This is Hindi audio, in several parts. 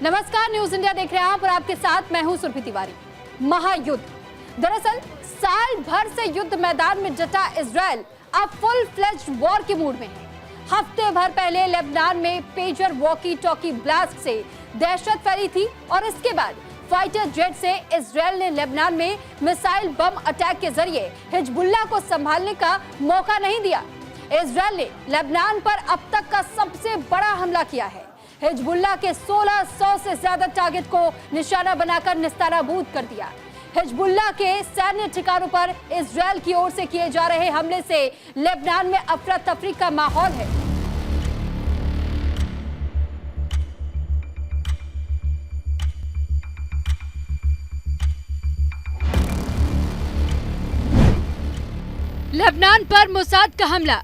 नमस्कार, न्यूज इंडिया देख रहे हैं आप और आपके साथ मैं हूं सुरभि तिवारी। महायुद्ध, दरअसल साल भर से युद्ध मैदान में डटा इजराइल अब फुल फ्लेज्ड वॉर के मूड में है। हफ्ते भर पहले लेबनान में पेजर वॉकी टॉकी ब्लास्ट से दहशत फैली थी और इसके बाद फाइटर जेट से इजराइल ने लेबनान में मिसाइल बम अटैक के जरिए हिजबुल्लाह को संभालने का मौका नहीं दिया। इजराइल ने लेबनान पर अब तक का सबसे बड़ा हमला किया है। हिजबुल्लाह के 1600 से ज्यादा टारगेट को निशाना बनाकर निस्तानाबूद कर दिया। हिजबुल्लाह के सैन्य ठिकानों पर इजराइल की ओर से किए जा रहे हमले से लेबनान में अफरा तफरी का माहौल है। लेबनान पर मोसाद का हमला,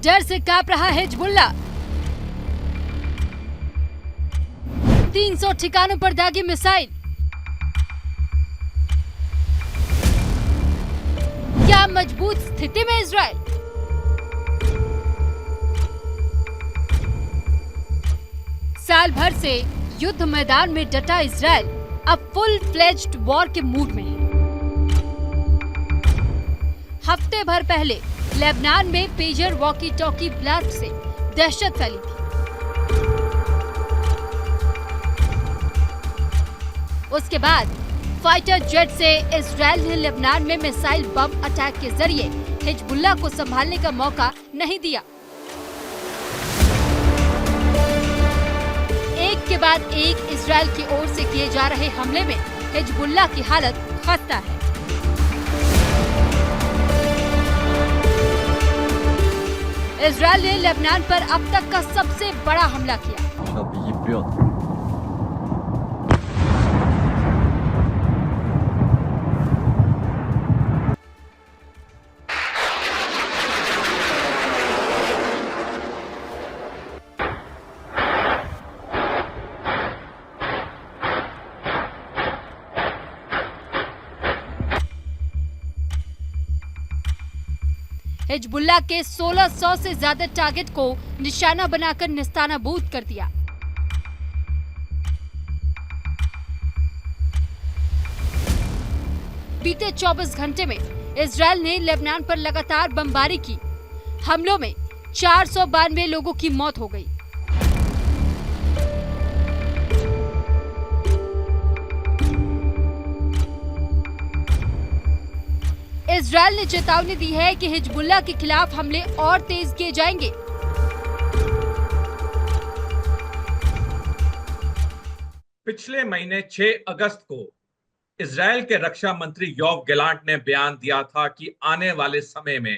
डर से कांप रहा हिजबुल्लाह। 300 ठिकानों पर दागी मिसाइल। क्या मजबूत स्थिति में इजराइल? साल भर से युद्ध मैदान में डटा इजराइल अब फुल फ्लेज्ड वॉर के मूड में है। हफ्ते भर पहले लेबनान में पेजर वॉकी टॉकी ब्लास्ट से दहशत फैली थी। उसके बाद फाइटर जेट से इजराइल ने लेबनान में मिसाइल बम अटैक के जरिए हिजबुल्लाह को संभालने का मौका नहीं दिया। एक के बाद एक इजराइल की ओर से किए जा रहे हमले में हिजबुल्लाह की हालत खस्ता है। इजराइल ने लेबनान पर अब तक का सबसे बड़ा हमला किया। हिजबुल्लाह के 1600 से ज्यादा टारगेट को निशाना बनाकर निस्तानाबूद कर दिया। बीते 24 घंटे में इजराइल ने लेबनान पर लगातार बमबारी की। हमलों में 492 लोगों की मौत हो गई। इजराइल ने चेतावनी दी है कि हिजबुल्लाह के खिलाफ हमले और तेज किए जाएंगे। पिछले महीने 6 अगस्त को इजराइल के रक्षा मंत्री योव गैलांट ने बयान दिया था कि आने वाले समय में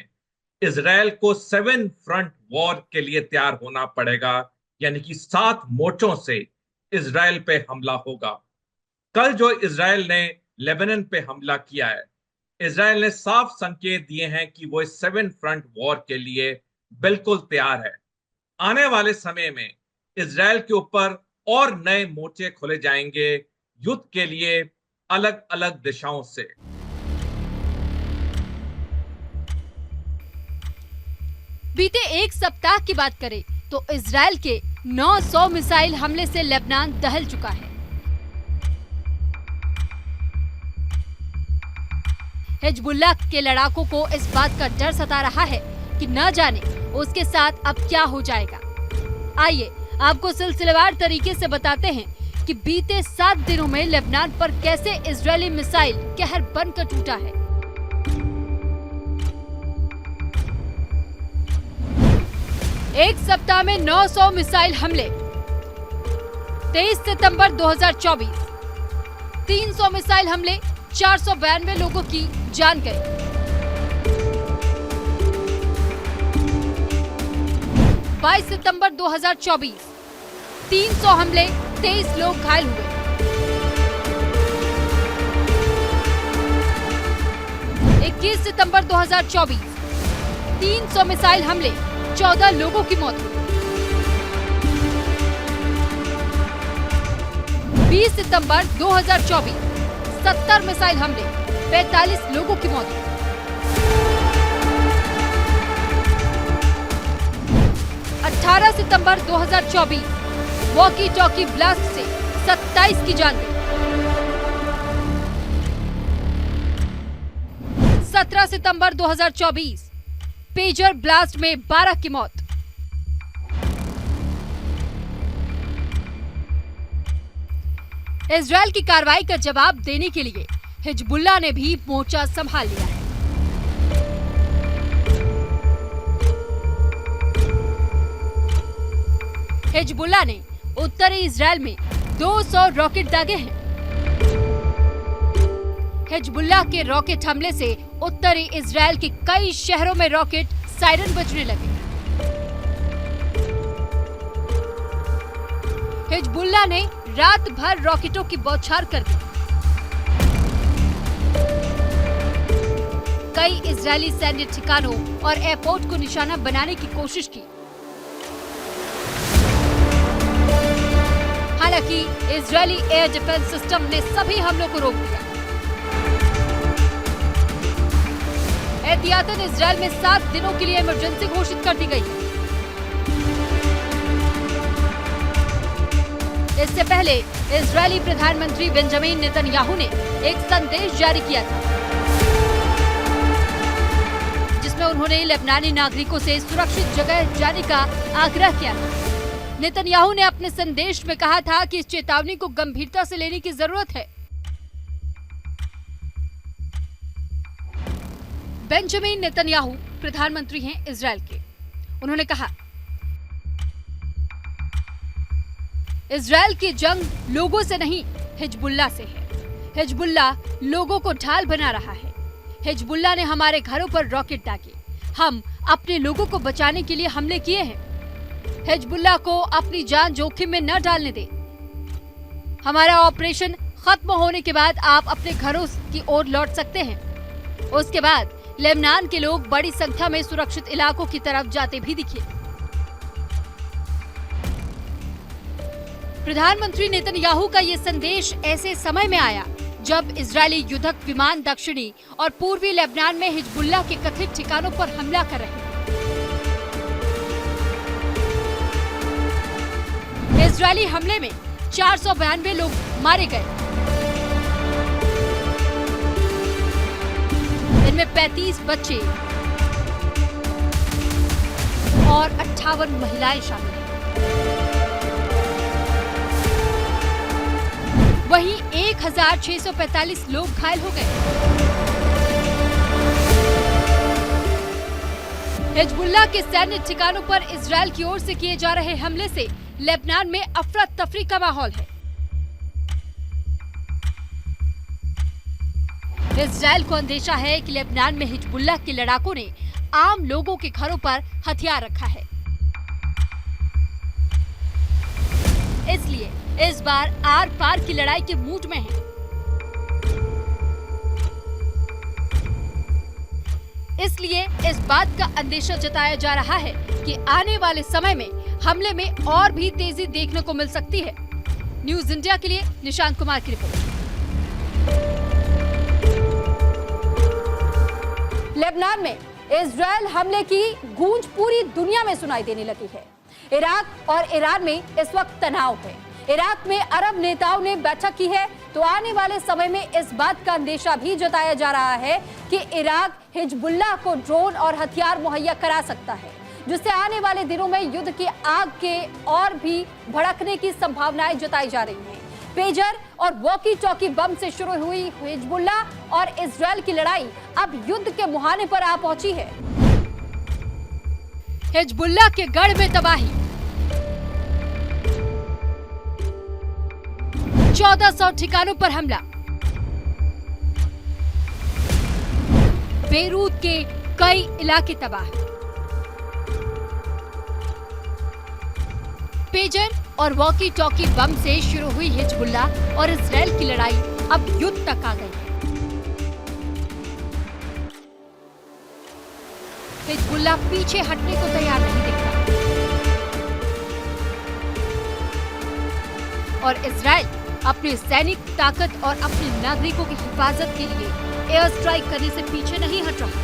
इजराइल को 7 फ्रंट वॉर के लिए तैयार होना पड़ेगा, यानी कि 7 मोर्चों से इजराइल पे हमला होगा। कल जो इजराइल ने लेबनान पे हमला किया है, इजराइल ने साफ संकेत दिए हैं कि वो इस 7 फ्रंट वॉर के लिए बिल्कुल तैयार है। आने वाले समय में इजराइल के ऊपर और नए मोर्चे खोले जाएंगे युद्ध के लिए अलग अलग दिशाओं से। बीते एक सप्ताह की बात करें तो इजराइल के 900 मिसाइल हमले से लेबनान दहल चुका है। हिजबुल्लाह के लड़ाकों को इस बात का डर सता रहा है कि न जाने उसके साथ अब क्या हो जाएगा। आइए आपको सिलसिलेवार तरीके से बताते हैं कि बीते 7 दिनों में लेबनान पर कैसे इजरायली मिसाइल कहर बनकर टूटा है। एक सप्ताह में 900 मिसाइल हमले। 23 सितंबर 2024 300 मिसाइल हमले, 492 लोगों की जान गई। 22 सितंबर 2024 300 हमले, 23 लोग घायल हुए। 21 सितंबर 2024 300 मिसाइल हमले, 14 लोगों की मौत हुई। 20 सितंबर 2024 70 मिसाइल हमले, 45 लोगों की मौत हुई। 18 18 सितंबर 2024 वॉकी टॉकी ब्लास्ट से 27 की जान गई। 17 सितंबर 2024 पेजर ब्लास्ट में 12 की मौत। इजरायल की कार्रवाई का जवाब देने के लिए हिजबुल्लाह ने भी मोर्चा संभाल लिया है। हिजबुल्लाह ने उत्तरी इजरायल में 200 रॉकेट दागे हैं। हिजबुल्लाह के रॉकेट हमले से उत्तरी इजरायल के कई शहरों में रॉकेट सायरन बजने लगे। हिजबुल्लाह ने रात भर रॉकेटों की बौछार कर दी। कई इजरायली सैन्य ठिकानों और एयरपोर्ट को निशाना बनाने की कोशिश की। हालांकि इजरायली एयर डिफेंस सिस्टम ने सभी हमलों को रोक दिया। एहतियातन इजरायल में 7 दिनों के लिए इमरजेंसी घोषित कर दी गई है। इससे पहले इजरायली प्रधानमंत्री बेंजामिन नेतन्याहू ने एक संदेश जारी किया था, जिसमें उन्होंने लेबनानी नागरिकों से सुरक्षित जगह जाने का आग्रह किया था। नेतन्याहू ने अपने संदेश में कहा था कि इस चेतावनी को गंभीरता से लेने की जरूरत है। बेंजामिन नेतन्याहू प्रधानमंत्री हैं इजरायल के। उन्होंने कहा, इजरायल की जंग लोगों से नहीं हिजबुल्लाह से है। हिजबुल्लाह लोगों को ढाल बना रहा है। हिजबुल्लाह ने हमारे घरों पर रॉकेट दागे। हम अपने लोगों को बचाने के लिए हमले किए हैं। हिजबुल्लाह को अपनी जान जोखिम में न डालने दें। हमारा ऑपरेशन खत्म होने के बाद आप अपने घरों की ओर लौट सकते हैं। उसके बाद लेबनान के लोग बड़ी संख्या में सुरक्षित इलाकों की तरफ जाते भी दिखे। प्रधानमंत्री नेतन्याहू का ये संदेश ऐसे समय में आया जब इजरायली युद्धक विमान दक्षिणी और पूर्वी लेबनान में हिजबुल्लाह के कथित ठिकानों पर हमला कर रहे हैं। इजरायली हमले में 492 लोग मारे गए। इनमें 35 बच्चे और 58 महिलाएं शामिल हैं। वहीं 1645 लोग घायल हो गए। हिजबुल्लाह के सैन्य ठिकानों पर इजरायल की ओर से किए जा रहे हमले से लेबनान में अफरा तफरी का माहौल है। इजरायल को अंदेशा है कि लेबनान में हिजबुल्लाह के लड़ाकों ने आम लोगों के घरों पर हथियार रखा है। इसलिए इस बार आर पार की लड़ाई के मूड में है। इसलिए इस बात का अंदेशा जताया जा रहा है कि आने वाले समय में हमले में और भी तेजी देखने को मिल सकती है। न्यूज इंडिया के लिए निशांत कुमार की रिपोर्ट। लेबनान में इजरायल हमले की गूंज पूरी दुनिया में सुनाई देने लगी है। इराक और ईरान में इस वक्त तनाव है। इराक में अरब नेताओं ने बैठक की है, तो आने वाले समय में इस बात का अंदेशा भी जताया जा रहा है कि इराक हिजबुल्लाह को ड्रोन और हथियार मुहैया करा सकता है, जिससे आने वाले दिनों में युद्ध की आग के और भी भड़कने की संभावनाएं जताई जा रही हैं। पेजर और वॉकी टॉकी बम से शुरू हुई हिजबुल्लाह और इजरायल की लड़ाई अब युद्ध के मुहाने पर आ पहुंची है। हिजबुल्लाह के गढ़ में तबाही, 1400 ठिकानों पर हमला, बेरूत के कई इलाके तबाह। पेजर और वॉकी टॉकी बम से शुरू हुई हिजबुल्लाह और इजरायल की लड़ाई अब युद्ध तक आ गई है। हिजबुल्लाह पीछे हटने को तैयार नहीं दिख रहा और इजरायल अपनी सैनिक ताकत और अपने नागरिकों की हिफाजत के लिए एयर स्ट्राइक करने से पीछे नहीं हट रहा।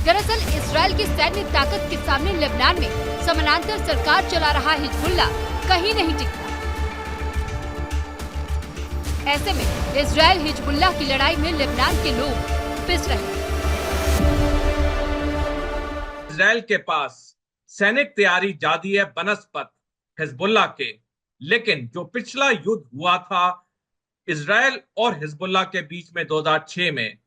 दरअसल इसराइल की सैन्य ताकत के सामने लेबनान में समानांतर सरकार चला रहा हिजबुल्लाह कहीं नहीं टिकता। ऐसे में इसराइल हिजबुल्लाह की लड़ाई में लेबनान के लोग पिस रहे हैं। इसराइल के पास सैनिक तैयारी जारी है बनस्पत हिजबुल्लाह के, लेकिन जो पिछला युद्ध हुआ था इसराइल और हिजबुल्लाह के बीच में 2006 में,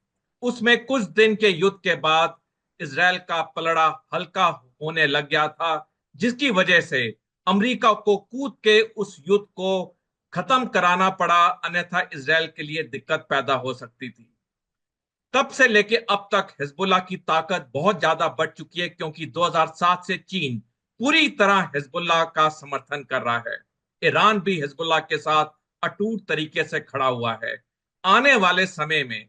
उसमें कुछ दिन के युद्ध के बाद इसराइल का पलड़ा हल्का होने लग गया था, जिसकी वजह से अमेरिका को कूद के उस युद्ध को खत्म कराना पड़ा, अन्यथा इसराइल के लिए दिक्कत पैदा हो सकती थी। तब से लेके अब तक हिजबुल्लाह की ताकत बहुत ज्यादा बढ़ चुकी है, क्योंकि 2007 से चीन पूरी तरह हिजबुल्लाह का समर्थन कर रहा है। ईरान भी हिजबुल्लाह के साथ अटूट तरीके से खड़ा हुआ है। आने वाले समय में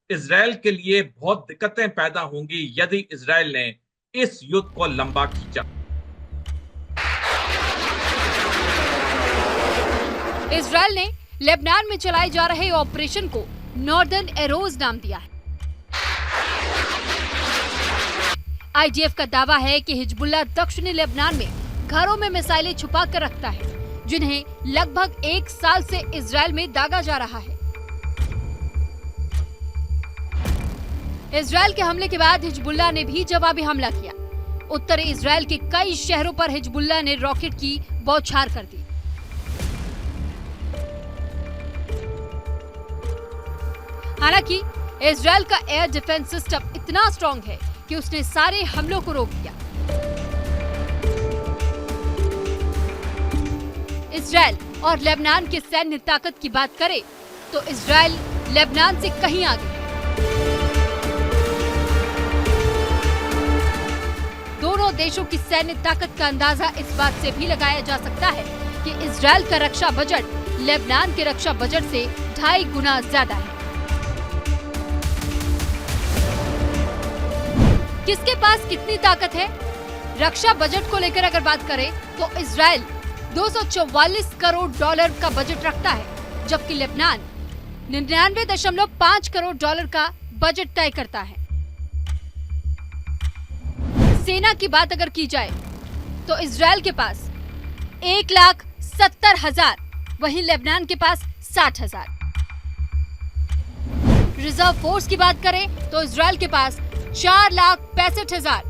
इसराइल के लिए बहुत दिक्कतें पैदा होंगी यदि इसराइल ने इस युद्ध को लंबा खींचा। इसराइल ने लेबनान में चलाए जा रहे ऑपरेशन को नॉर्दर्न एरोज नाम दिया है। आईडीएफ का दावा है कि हिजबुल्लाह दक्षिणी लेबनान में घरों में मिसाइलें छुपा कर रखता है, जिन्हें लगभग 1 साल से इसराइल में दागा जा रहा है। इसराइल के हमले के बाद हिजबुल्लाह ने भी जवाबी हमला किया। उत्तरी इसराइल के कई शहरों पर हिजबुल्लाह ने रॉकेट की बौछार कर दी। हालांकि इसराइल का एयर डिफेंस सिस्टम इतना स्ट्रॉन्ग है कि उसने सारे हमलों को रोक दिया। इसराइल और लेबनान के सैन्य ताकत की बात करें तो इसराइल लेबनान से कहीं आगे है। दोनों देशों की सैन्य ताकत का अंदाजा इस बात से भी लगाया जा सकता है कि इसराइल का रक्षा बजट लेबनान के रक्षा बजट से 2.5 गुना ज्यादा है। किसके पास कितनी ताकत है? रक्षा बजट को लेकर अगर बात करें तो इसराइल $244 करोड़ का बजट रखता है, जबकि लेबनान 99.5 करोड़ का बजट तय करता है। सेना की बात अगर की जाए तो इसराइल के पास 1,70,000, वहीं लेबनान के पास 60,000। रिजर्व फोर्स की बात करें तो इसराइल के पास 4,65,000,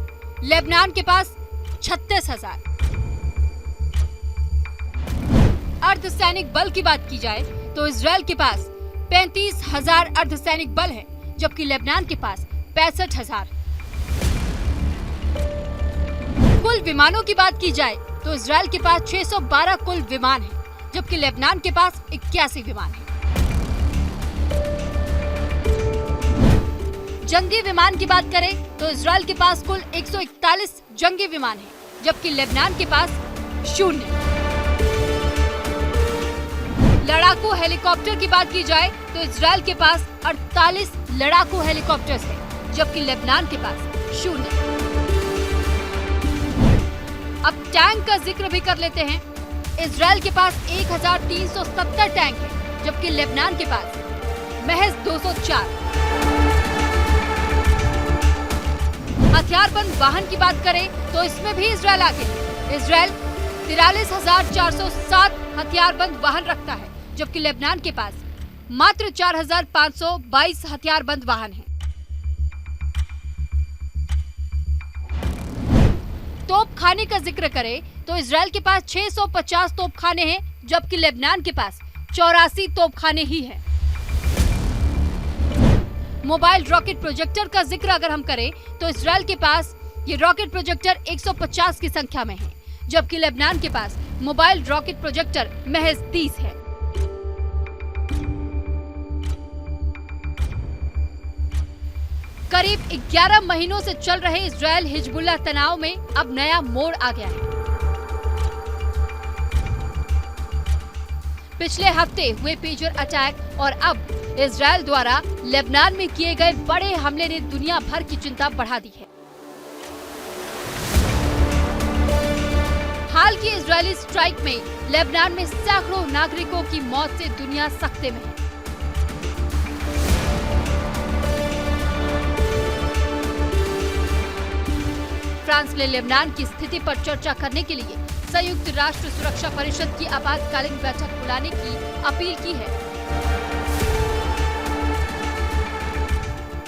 लेबनान के पास 36,000। अर्धसैनिक बल की बात की जाए तो इसराइल के पास 35,000 अर्धसैनिक बल है, जबकि लेबनान के पास 65,000। कुल विमानों की बात की जाए तो इसराइल के पास 612 कुल विमान है, जबकि लेबनान के पास 81 विमान है। जंगी विमान की बात करें तो इसराइल के पास कुल 141 जंगी विमान है, जबकि लेबनान के पास 0। लड़ाकू हेलीकॉप्टर की बात की जाए तो इसराइल के पास 48 लड़ाकू हेलीकॉप्टर्स हैं, जबकि लेबनान के पास 0। अब टैंक का जिक्र भी कर लेते हैं। इसराइल के पास 1,370 टैंक है, जबकि लेबनान के पास महज 204। हथियारबंद वाहन की बात करें तो इसमें भी इसराइल आगे है। इसराइल 43,407 हथियारबंद वाहन रखता है, जबकि लेबनान के पास मात्र 4,522 हथियारबंद वाहन हैं। तोपखाने का जिक्र करें तो इसराइल के पास 650 तोपखाने हैं, जबकि लेबनान के पास 84 तोपखाने ही हैं। मोबाइल रॉकेट प्रोजेक्टर का जिक्र अगर हम करें तो इसराइल के पास ये रॉकेट प्रोजेक्टर 150 की संख्या में है, जबकि लेबनान के पास मोबाइल रॉकेट प्रोजेक्टर महज 30 है। करीब 11 महीनों से चल रहे इजरायल हिजबुल्लाह तनाव में अब नया मोड़ आ गया है। पिछले हफ्ते हुए पेजर अटैक और अब इजरायल द्वारा लेबनान में किए गए बड़े हमले ने दुनिया भर की चिंता बढ़ा दी है। हाल की इजरायली स्ट्राइक में लेबनान में सैकड़ों नागरिकों की मौत से दुनिया सख्ते में है। फ्रांस ने लेबनान की स्थिति पर चर्चा करने के लिए संयुक्त राष्ट्र सुरक्षा परिषद की आपातकालीन बैठक बुलाने की अपील की है।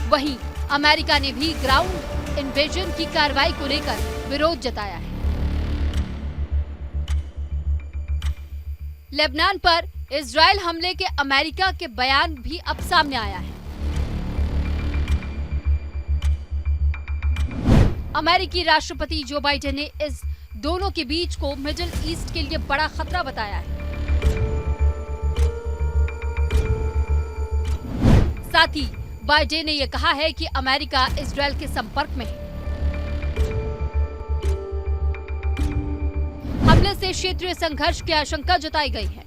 वहीं अमेरिका ने भी ग्राउंड इन्वेजन की कार्रवाई को लेकर विरोध जताया है। लेबनान पर इजरायल हमले के अमेरिका के बयान भी अब सामने आया है। अमेरिकी राष्ट्रपति जो बाइडेन ने इस दोनों के बीच को मिडिल ईस्ट के लिए बड़ा खतरा बताया है। साथ ही बाइडेन ने यह कहा है कि अमेरिका इजरायल के संपर्क में है। हमले से क्षेत्रीय संघर्ष की आशंका जताई गई है।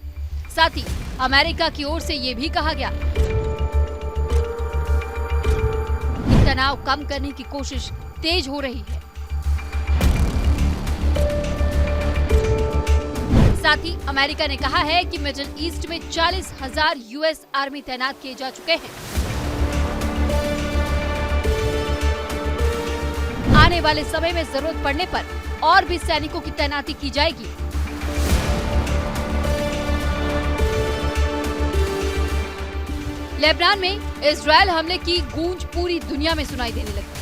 साथ ही अमेरिका की ओर से यह भी कहा गया कि तनाव कम करने की कोशिश तेज हो रही है। साथ ही अमेरिका ने कहा है कि मिडिल ईस्ट में 40,000 यूएस आर्मी तैनात किए जा चुके हैं। आने वाले समय में जरूरत पड़ने पर और भी सैनिकों की तैनाती की जाएगी। लेबनान में इजरायल हमले की गूंज पूरी दुनिया में सुनाई देने लगी।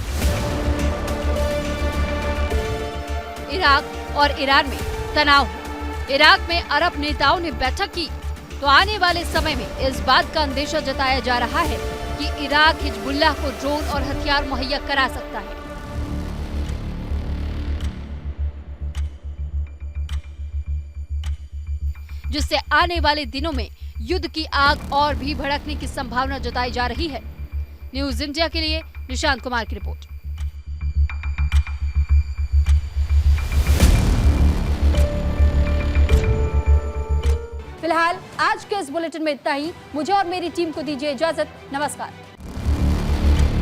इराक और ईरान में तनाव है। इराक में अरब नेताओं ने बैठक की तो आने वाले समय में इस बात का अंदेशा जताया जा रहा है कि इराक हिजबुल्लाह को ड्रोन और हथियार मुहैया करा सकता है। जिससे आने वाले दिनों में युद्ध की आग और भी भड़कने की संभावना जताई जा रही है। न्यूज इंडिया के लिए निशांत कुमार की रिपोर्ट। फिलहाल आज के इस बुलेटिन में इतना ही। मुझे और मेरी टीम को दीजिए इजाजत। नमस्कार।